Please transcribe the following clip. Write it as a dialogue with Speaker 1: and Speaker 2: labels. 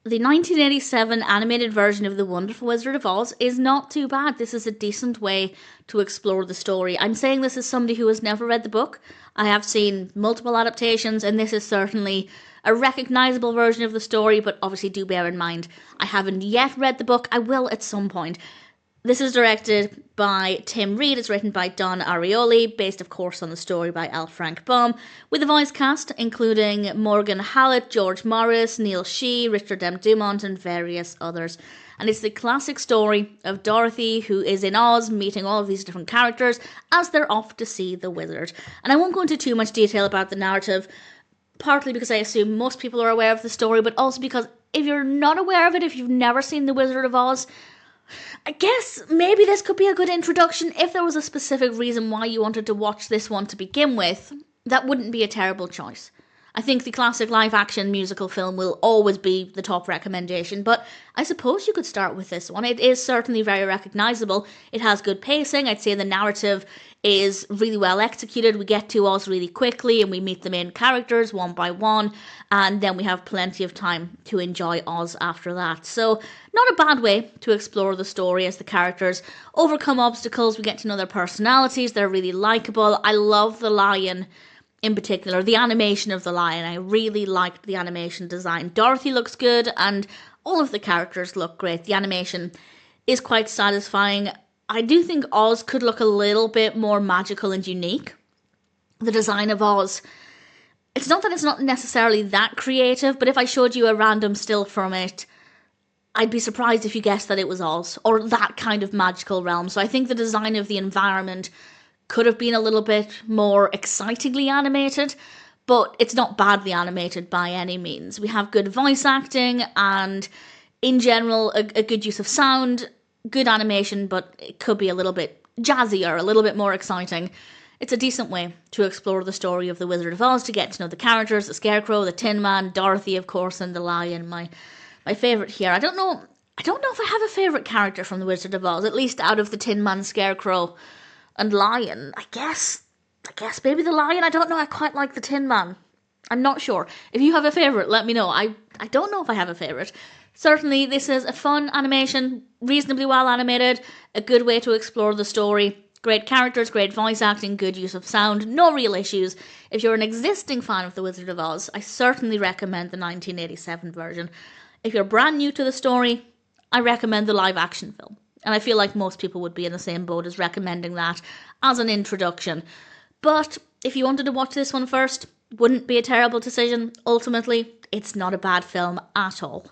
Speaker 1: the 1987 animated version of The Wonderful Wizard of Oz is not too bad. This is a decent way to explore the story. I'm saying this as somebody who has never read the book. I have seen multiple adaptations, and this is certainly a recognisable version of the story, but obviously do bear in mind, I haven't yet read the book. I will at some point. This is directed by Tim Reid, it's written by Don Arioli, based of course on the story by L. Frank Baum, with a voice cast including Morgan Hallett, George Morris, Neil Shee, Richard M. Dumont, and various others. And it's the classic story of Dorothy, who is in Oz, meeting all of these different characters as they're off to see the wizard. And I won't go into too much detail about the narrative, partly because I assume most people are aware of the story, but also because if you're not aware of it, if you've never seen The Wizard of Oz, I guess maybe this could be a good introduction. If there was a specific reason why you wanted to watch this one to begin with, that wouldn't be a terrible choice. I think the classic live-action musical film will always be the top recommendation, but I suppose you could start with this one. It is certainly very recognisable. It has good pacing. I'd say the narrative is really well executed. We get to Oz really quickly and we meet the main characters one by one, and then we have plenty of time to enjoy Oz after that. So not a bad way to explore the story as the characters overcome obstacles. We get to know their personalities. They're really likeable. I love the lion in particular, the animation of the lion. I really liked the animation design. Dorothy looks good and all of the characters look great. The animation is quite satisfying. I do think Oz could look a little bit more magical and unique. The design of Oz, it's not that it's not necessarily that creative, but if I showed you a random still from it, I'd be surprised if you guessed that it was Oz or that kind of magical realm. So I think the design of the environment could have been a little bit more excitingly animated, but it's not badly animated by any means. We have good voice acting and, in general, a good use of sound, good animation, but it could be a little bit jazzier, a little bit more exciting. It's a decent way to explore the story of the Wizard of Oz, to get to know the characters, the Scarecrow, the Tinman, Dorothy, of course, and the lion, my favourite here. I don't know if I have a favourite character from the Wizard of Oz, at least out of the Tinman, Scarecrow, and lion. I guess maybe the lion. I don't know. I quite like the Tin Man. I'm not sure. If you have a favourite, let me know. I don't know if I have a favourite. Certainly, this is a fun animation, reasonably well animated, a good way to explore the story. Great characters, great voice acting, good use of sound, no real issues. If you're an existing fan of The Wizard of Oz, I certainly recommend the 1987 version. If you're brand new to the story, I recommend the live action film. And I feel like most people would be in the same boat as recommending that as an introduction. But if you wanted to watch this one first, wouldn't be a terrible decision. Ultimately, it's not a bad film at all.